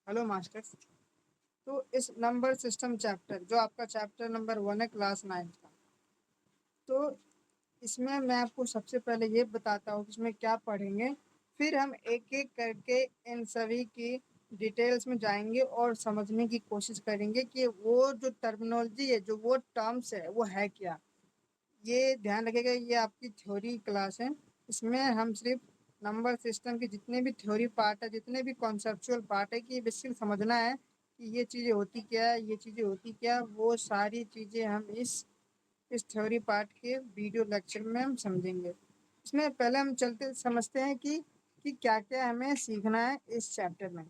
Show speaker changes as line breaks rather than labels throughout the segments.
Hello masters. तो इस number system chapter जो आपका चैप्टर नंबर 1 है क्लास 9 का, तो इसमें मैं आपको सबसे पहले ये बताता हूँ कि इसमें क्या पढ़ेंगे। फिर हम एक एक करके इन सभी की डिटेल्स में जाएंगे और समझने की कोशिश करेंगे कि वो जो टर्मिनोलॉजी है, जो वो टर्म्स है, वो है क्या। ये ध्यान रखिएगा, ये आपकी थ्योरी क्लास है। इसमें हम सिर्फ नंबर सिस्टम के जितने भी थ्योरी पार्ट है, जितने भी कॉन्सेप्चुअल पार्ट है, कि बेसिकली समझना है कि ये चीज़ें होती क्या है, ये चीज़ें होती क्या, वो सारी चीज़ें हम इस थ्योरी पार्ट के वीडियो लेक्चर में हम समझेंगे। इसमें पहले हम चलते समझते हैं कि क्या क्या हमें सीखना है इस चैप्टर में।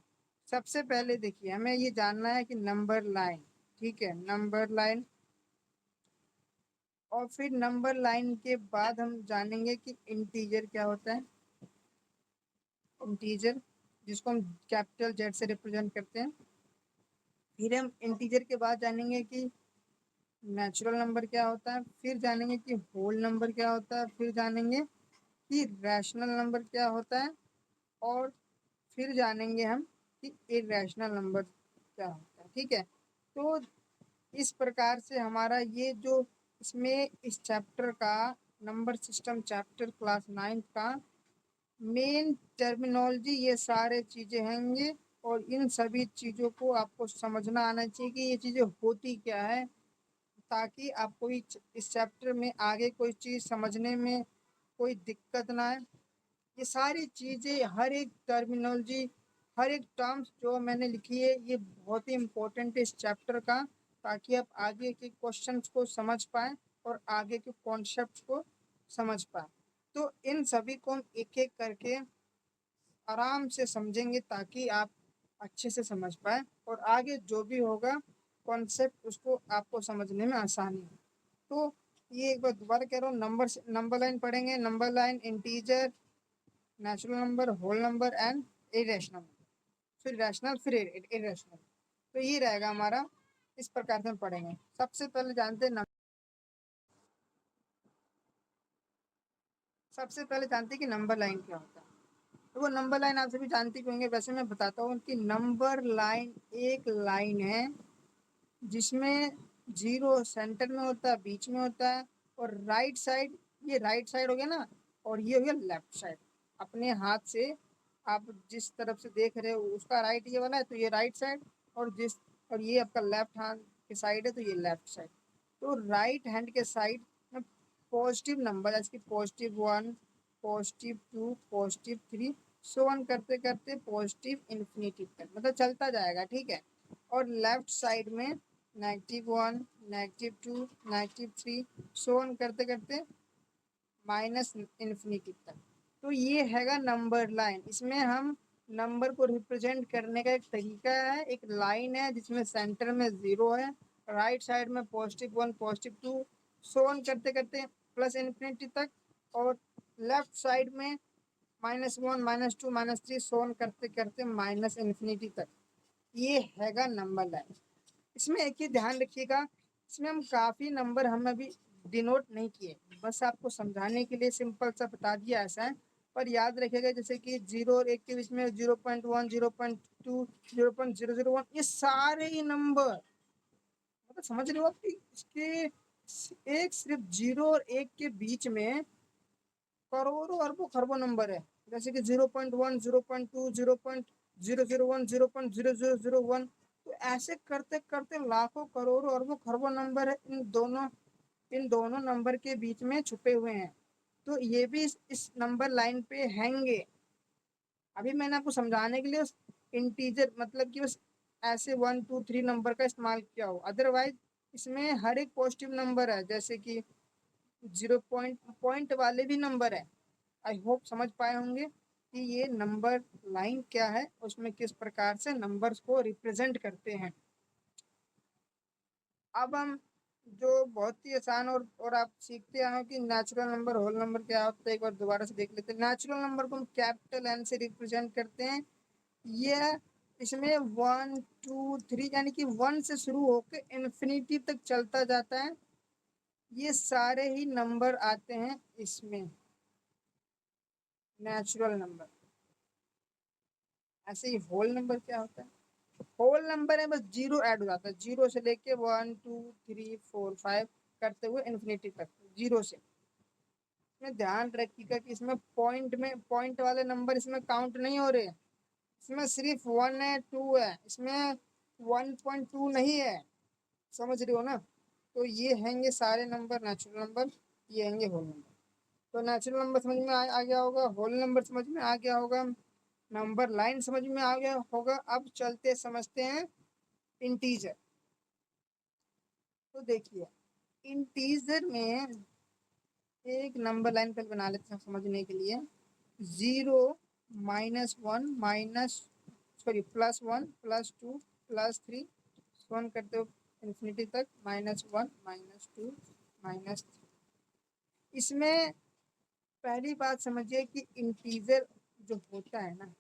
सबसे पहले देखिए, हमें ये जानना है कि नंबर लाइन, ठीक है, नंबर लाइन। और फिर नंबर लाइन के बाद हम जानेंगे कि इंटीजर क्या होता है। इंटीजर जिसको हम कैपिटल जेड से रिप्रेजेंट करते हैं। फिर हम इंटीजर के बाद जानेंगे कि नेचुरल नंबर क्या होता है। फिर जानेंगे कि होल नंबर क्या होता है। फिर जानेंगे कि रैशनल नंबर क्या होता है। और फिर जानेंगे हम कि इरेशनल नंबर क्या होता है। ठीक है, तो इस प्रकार से हमारा ये जो इसमें इस चैप्टर का नंबर सिस्टम चैप्टर क्लास 9 का मेन टर्मिनोलॉजी ये सारे चीज़ें होंगे। और इन सभी चीज़ों को आपको समझना आना चाहिए कि ये चीज़ें होती क्या है, ताकि आपको इस चैप्टर में आगे कोई चीज़ समझने में कोई दिक्कत ना आए। ये सारी चीज़ें, हर एक टर्मिनोलॉजी, हर एक टर्म्स जो मैंने लिखी है, ये बहुत ही इम्पोर्टेंट है इस चैप्टर का, ताकि आप आगे के क्वेश्चंस को समझ पाएँ और आगे के कॉन्सेप्ट्स को समझ पाएँ। तो इन सभी को हम एक एक करके आराम से समझेंगे, ताकि आप अच्छे से समझ पाए और आगे जो भी होगा कॉन्सेप्ट, उसको आपको समझने में आसानी हो। तो ये एक बार दोबारा कह रहा हूँ, नंबर लाइन पढ़ेंगे। Number line, integer, natural number, whole number and irrational. फिर रैशनल, फिर इरेशनल। तो ये रहेगा हमारा, इस प्रकार से हम पढ़ेंगे। सबसे पहले जानते हैं सबसे पहले जानते हैं कि नंबर लाइन क्या होता है। तो वो नंबर लाइन आप सभी जानते होंगे, वैसे मैं बताता हूँ कि नंबर लाइन एक लाइन है जिसमें जीरो सेंटर में होता है, बीच में होता है, और राइट साइड, ये राइट साइड हो गया ना, और ये हो गया लेफ्ट साइड। अपने हाथ से आप जिस तरफ से देख रहे हो उसका राइट ये वाला है, तो ये राइट साइड। और ये आपका लेफ्ट हैंड की साइड है, तो ये लेफ्ट साइड। तो राइट हैंड के साइड में पॉजिटिव नंबर, जैसे कि +1, +2, +3, सो ऑन करते करते पॉजिटिव इन्फिनिटी तक, मतलब चलता जाएगा। ठीक है, और लेफ्ट साइड में -1, -2, -3, सो ऑन करते करते माइनस इन्फिनिटी तक। तो ये हैगा नंबर लाइन। इसमें हम नंबर को रिप्रेजेंट करने का एक तरीका है, एक लाइन है जिसमें सेंटर में 0 है, राइट साइड में +1, +2, सो ऑन करते करते प्लस इन्फिनिटी तक, और लेफ्ट साइड में -1, -2, -3, सो ऑन करते करते माइनस इन्फिनिटी तक। ये हैगा नंबर लाइन। इसमें एक ही ध्यान रखिएगा, इसमें हम काफ़ी नंबर हम अभी डिनोट नहीं किए, बस आपको समझाने के लिए सिंपल सा बता दिया ऐसा है। पर याद रखिएगा, जैसे कि 0 और 1 के बीच में 0.1, 0.2, 0.001, ये सारे ही नंबर, मतलब समझ रहे हो आप कि इसके एक सिर्फ 0 और 1 के बीच में करोड़ों अरबों खरबों नंबर है। जैसे कि 0.1, 0.2, 0.001, 0.0001, तो ऐसे करते करते लाखों करोड़ों अरबों खरबों नंबर है इन दोनों नंबर के बीच में छुपे हुए हैं। तो ये भी इस नंबर लाइन पे हैंगे। अभी मैंने आपको समझाने के लिए इंटीजर, मतलब कि बस ऐसे 1, 2, 3 नंबर का इस्तेमाल किया हो, अदरवाइज इसमें हर एक पॉजिटिव नंबर है, जैसे कि 0 पॉइंट वाले भी नंबर है। आई होप समझ पाए होंगे कि ये नंबर लाइन क्या है, उसमें किस प्रकार से नंबर्स को रिप्रेजेंट करते हैं। अब हम जो बहुत ही आसान और आप सीखते आए हो कि नेचुरल नंबर, होल नंबर क्या होता है, एक बार दोबारा से देख लेते हैं। नेचुरल नंबर को हम कैपिटल एन से रिप्रेजेंट करते हैं। ये इसमें 1, 2, 3, यानी कि 1 से शुरू होकर इन्फिनिटी तक चलता जाता है। ये सारे ही नंबर आते हैं इसमें नेचुरल नंबर। ऐसे ही होल नंबर क्या होता है, होल नंबर है, बस जीरो ऐड हो जाता है, जीरो से लेके 1 2 3 4 5 करते हुए इन्फिनिटी तक जीरो से। इसमें ध्यान रखिएगा कि इसमें पॉइंट वाले नंबर इसमें काउंट नहीं हो रहे, इसमें सिर्फ 1 है 2 है, इसमें 1.2 नहीं है, समझ रहे हो ना। तो ये हैंगे सारे नंबर नेचुरल नंबर, ये हैंगे होल नंबर। तो नेचुरल नंबर समझ में आ गया होगा, होल नंबर समझ में आ गया होगा, नंबर लाइन समझ में आ गया होगा। अब चलते समझते हैं इंटीजर। तो देखिए इंटीजर में एक नंबर लाइन पहले बना लेते हैं समझने के लिए। 0 -1 माइनस सॉरी +1 +2 +3 वन करते हो इन्फिनिटी तक, -1 -2 -3। इसमें पहली बात समझिए कि इंटीजर जो होता है ना,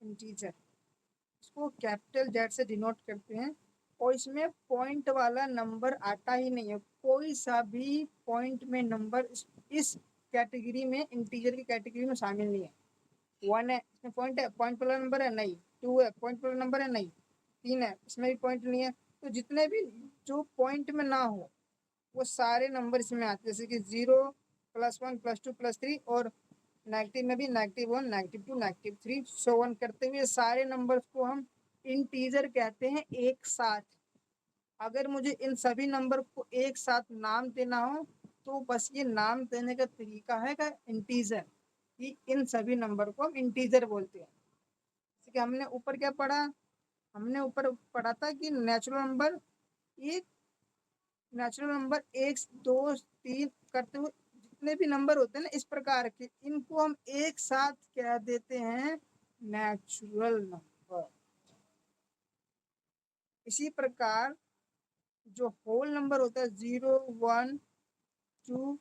इंटीजर इसको कैपिटल जेड से डिनोट करते हैं, और इसमें पॉइंट वाला नंबर आता ही नहीं है, कोई सा भी पॉइंट में नंबर इस कैटेगरी में, इंटीजर की कैटेगरी में शामिल नहीं है। 1 है इसमें पॉइंट है, पॉइंट वाला नंबर है नहीं, 2 है पॉइंट वाला नंबर है नहीं, 3 है इसमें भी पॉइंट नहीं है। तो जितने भी जो पॉइंट में ना हो वो सारे नंबर इसमें आते हैं, जैसे कि 0 +1 +2 +3, और नेगेटिव में भी -1 -2 -3 सो वन करते हुए सारे नंबर्स को हम इंटीजर कहते हैं एक साथ। अगर मुझे इन सभी नंबर को एक साथ नाम देना हो तो बस ये नाम देने का तरीका है का इंटीजर, कि इन सभी नंबर को हम इंटीजर बोलते हैं। जैसे कि हमने ऊपर क्या पढ़ा, हमने ऊपर पढ़ा था कि नेचुरल नंबर 1 2 3 करते हुए जितने भी नंबर होते हैं ना इस प्रकार के, इनको हम एक साथ कह देते हैं नेचुरल नंबर। इसी प्रकार जो होल नंबर होता है 0 1 2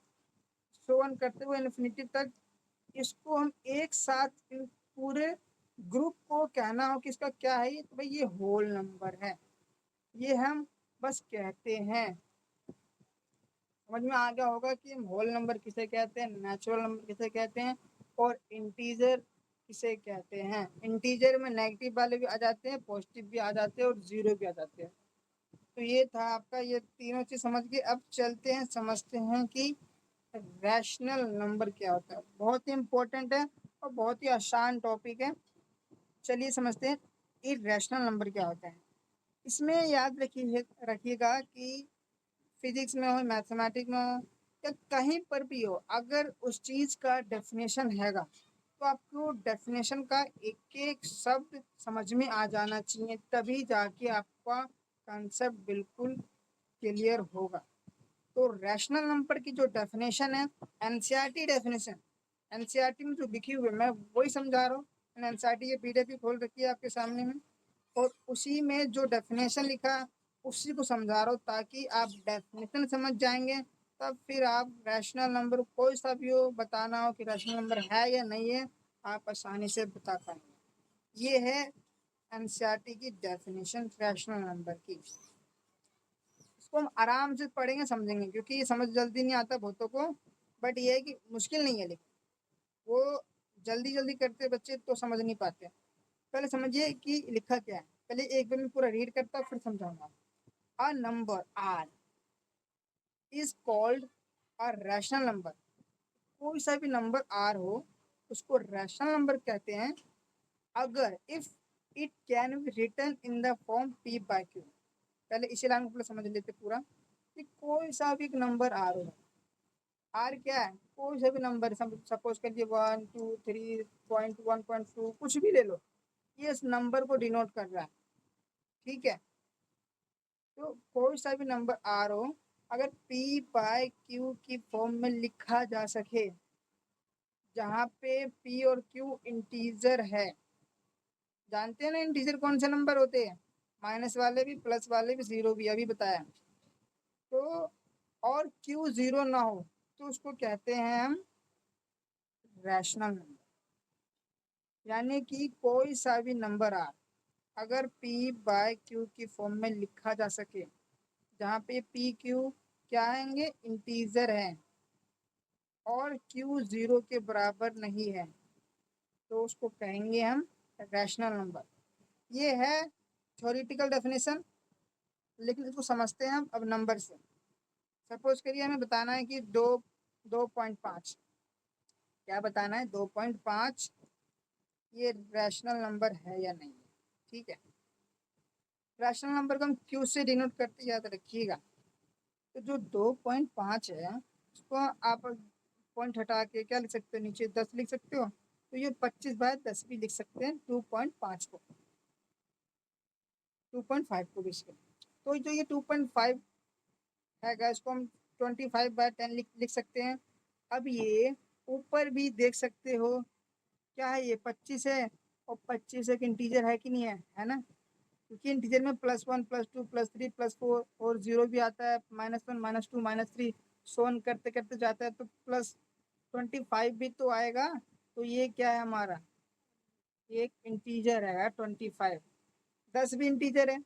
सो वन करते हुए इन्फिनिटी तक, इसको हम एक साथ इन पूरे ग्रुप को कहना हो कि इसका क्या है, ये तो भाई ये होल नंबर है, ये हम बस कहते हैं। समझ में आ गया होगा कि होल नंबर किसे कहते हैं, नेचुरल नंबर किसे कहते हैं, और इंटीजर किसे कहते हैं। इंटीजर में नेगेटिव वाले भी आ जाते हैं, पॉजिटिव भी आ जाते हैं, और जीरो भी आ जाते हैं। तो ये था आपका, ये तीनों चीज समझ के अब चलते हैं समझते हैं कि रैशनल नंबर क्या होता है। बहुत ही इंपॉर्टेंट है और बहुत ही आसान टॉपिक है। चलिए समझते हैं इरेशनल नंबर क्या होता है। इसमें याद रखिएगा कि फिजिक्स में हो, मैथमेटिक्स में हो, या कहीं पर भी हो, अगर उस चीज़ का डेफिनेशन हैगा तो आपको डेफिनेशन का एक एक शब्द समझ में आ जाना चाहिए, तभी जाके आपका कॉन्सेप्ट बिल्कुल क्लियर होगा। तो रैशनल नंबर की जो डेफिनेशन है, एनसीईआरटी डेफिनेशन, एनसीईआरटी में जो लिखी हुई है मैं वही समझा रहा हूँ। मैंने एनसीईआरटी ये पीडीएफ भी खोल रखी है आपके सामने में, और उसी में जो डेफिनेशन लिखा उसी को समझा रहा हूँ, ताकि आप डेफिनेशन समझ जाएंगे, तब फिर आप रैशनल नंबर कोई सा भी हो, बताना हो कि रैशनल नंबर है या नहीं है, आप आसानी से बता पाएंगे। ये है एनसीईआरटी की डेफिनेशन रैशनल नंबर की। इसको हम आराम से पढ़ेंगे समझेंगे, क्योंकि ये समझ जल्दी नहीं आता बहुतों को, बट ये है कि मुश्किल नहीं है, लेकिन वो जल्दी जल्दी करते बच्चे तो समझ नहीं पाते। पहले समझिए कि लिखा क्या है, पहले एक बार मैं पूरा रीड करता हूँ फिर समझाऊंगा। A number r is called a rational number. कोई सा भी नंबर आर हो उसको रैशनल नंबर कहते हैं अगर if it can be written in the form p by q. पहले इसी लाइन को समझ लेते पूरा, कि कोई सा भी नंबर आर हो, आर क्या है, कोई सा भी नंबर, सपोज करिए 1 2 3 1.2 कुछ भी ले लो, ये इस नंबर को डिनोट कर रहा है, ठीक है। तो कोई सा भी नंबर आर हो, अगर पी बाय क्यू की फॉर्म में लिखा जा सके, जहाँ पे पी और क्यू इंटीजर है। जानते हैं ना इंटीजर कौन से नंबर होते हैं, माइनस वाले भी, प्लस वाले भी, जीरो भी, अभी बताया। तो और क्यू जीरो ना हो तो उसको कहते हैं हम रैशनल नंबर। यानी कि कोई सा भी नंबर आर अगर पी बाय क्यू की फॉर्म में लिखा जा सके, जहाँ पे पी क्यू क्या आएंगे, इंटीजर है, और क्यू जीरो के बराबर नहीं है, तो उसको कहेंगे हम रैशनल नंबर। ये है थ्योरेटिकल डेफिनेशन, लेकिन इसको समझते हैं हम अब नंबर से। सपोज करिए हमें बताना है कि 2.5, क्या बताना है, 2.5 ये रैशनल नंबर है या नहीं है। ठीक है, रैशनल नंबर को हम क्यू से डिनोट करते, याद रखिएगा। तो जो 2.5 है उसको आप पॉइंट हटा के क्या लिख सकते हो, नीचे 10 लिख सकते हो, तो ये 25/10 भी लिख सकते हैं 2.5 को, 2.5 को बेसिकली। तो जो ये 2.5 है इसको हम 25/10 लिख सकते हैं। अब ये ऊपर भी देख सकते हो, क्या है, ये 25 है, और 25 एक इंटीजर है कि नहीं है ना, क्योंकि इंटीजर में +1 +2 +3 +4 और 0 भी आता है, -1 -2 -3 सोन करते करते जाता है, तो +25 भी तो आएगा। तो ये क्या है हमारा, एक इंटीजर है 25। 10 भी इंटीजर है,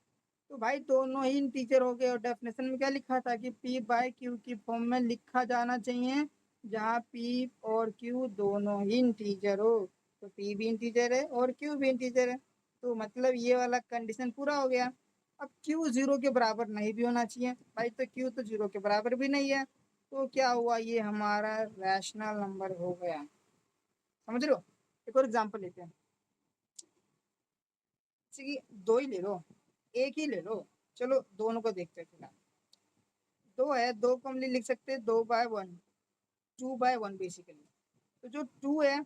तो भाई दोनों ही इंटीजर हो गए। और डेफिनेशन में क्या लिखा था कि P/Q की फॉर्म में लिखा जाना चाहिए जहाँ P और Q दोनों ही इंटीजर हो। तो P भी इंटीजर है और Q भी इंटीजर है, तो मतलब ये वाला कंडीशन पूरा हो गया। अब Q 0 के बराबर नहीं भी होना चाहिए भाई, तो Q तो 0 के बराबर भी नहीं है, तो क्या हुआ, ये हमारा रैशनल नंबर हो गया। समझ रहे हो। एक और एग्जाम्पल लेते हैं, जैसे कि 2 ही ले लो, एक ही ले लो, चलो दोनों को देखते हैं फिलहाल। 2 है, 2 को हम लिख सकते हैं 2/1, 2/1 बेसिकली। तो जो 2 है,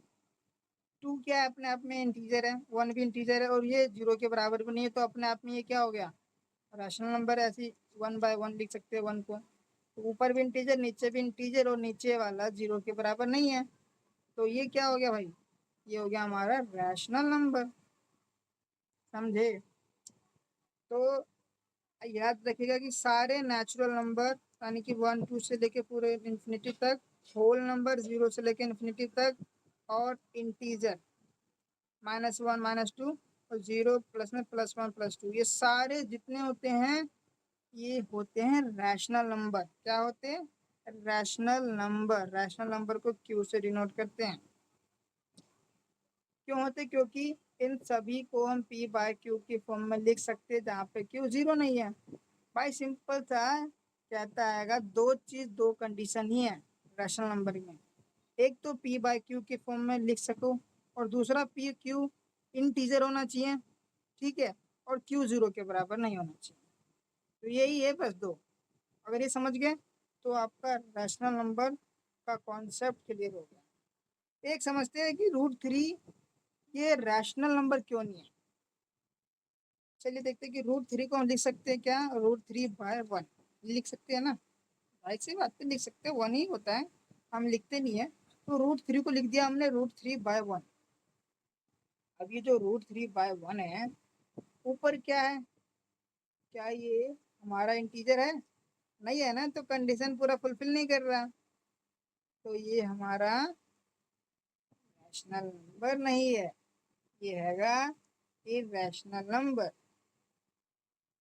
2 क्या है, अपने आप में इंटीजर है, 1 भी इंटीजर है, और ये 0 के बराबर भी नहीं है, तो अपने आप में ये क्या हो गया, रैशनल नंबर है। ऐसे 1/1 लिख सकते हैं 1 को, तो ऊपर भी इंटीजर नीचे भी इंटीजर, और नीचे वाला 0 के बराबर नहीं है, तो ये क्या हो गया भाई, ये हो गया हमारा रैशनल नंबर। समझे। तो याद रखिएगा कि सारे नेचुरल नंबर, यानी कि 1 2 से लेके पूरे इन्फिनिटी तक, होल नंबर 0 से लेके इन्फिनिटी तक, और इंटीजर -1 -2 और 0 प्लस में +1 +2, ये सारे जितने होते हैं ये होते हैं रैशनल नंबर। क्या होते हैं, रैशनल नंबर। रैशनल नंबर को क्यू से डिनोट करते हैं। क्यों होते, क्योंकि इन सभी को हम P/Q की फॉर्म में लिख सकते हैं जहाँ पे Q 0 नहीं है। भाई सिंपल सा कहता है, दो चीज, दो कंडीशन ही है रैशनल नंबर में। एक तो P/Q के फॉर्म में लिख सको, और दूसरा PQ इंटीजर होना चाहिए, ठीक है, और Q 0 के बराबर नहीं होना चाहिए। तो यही है बस दो। अगर ये समझ गए तो आपका रैशनल नंबर का कॉन्सेप्ट क्लियर हो गया। एक समझते हैं कि √3 ये रैशनल नंबर क्यों नहीं है। चलिए देखते हैं कि √3 को हम लिख सकते हैं क्या, √3/1 लिख सकते हैं ना, राइट से बात पे लिख सकते हैं, 1 ही होता है, हम लिखते नहीं है। तो √3 को लिख दिया हमने √3/1। अब ये जो √3/1 है, ऊपर क्या है, क्या ये हमारा इंटीजर है, नहीं है ना, तो कंडीशन पूरा फुलफिल नहीं कर रहा, तो ये हमारा रैशनल नंबर नहीं है, ये हैगा इरैशनल नंबर।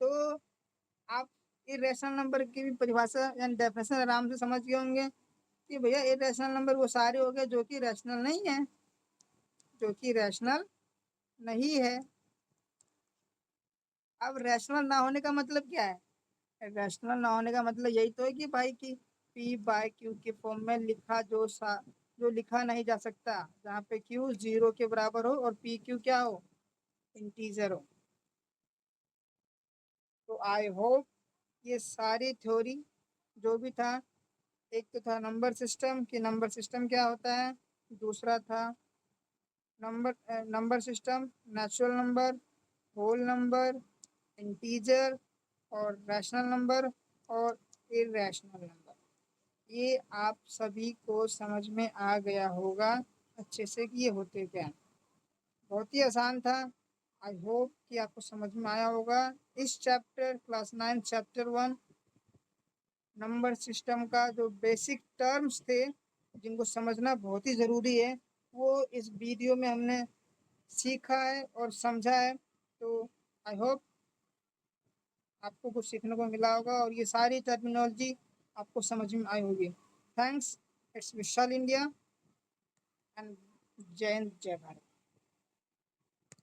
तो आप इरैशनल नंबर की भी परिभाषा यानी डेफिनेशन आराम से समझ गए होंगे कि भैया इरैशनल नंबर वो सारे हो गए जो कि रैशनल नहीं है, जो कि रैशनल नहीं है। अब रैशनल ना होने का मतलब क्या है, रैशनल ना होने का मतलब यही तो है कि भाई कि P/Q के फॉर्म में लिखा जो लिखा नहीं जा सकता, जहाँ पे Q 0 के बराबर हो और PQ क्या हो, इंटीजर हो। तो आई होप ये सारी थ्योरी जो भी था, एक तो था नंबर सिस्टम कि नंबर सिस्टम क्या होता है, दूसरा था number system, natural number, whole number, integer, और रैशनल नंबर, और इरैशनल नंबर। ये आप सभी को समझ में आ गया होगा अच्छे से कि ये होते क्या हैं। बहुत ही आसान था। आई होप कि आपको समझ में आया होगा। इस chapter class 9 chapter 1 number system का जो बेसिक टर्म्स थे जिनको समझना बहुत ही ज़रूरी है, वो इस वीडियो में हमने सीखा है और समझा है। तो आई होप आपको कुछ सीखने को मिला होगा और ये सारी टर्मिनोलॉजी आपको समझ में आई होगी। Thanks. It's Vishal India and जय हिंद जय भारत।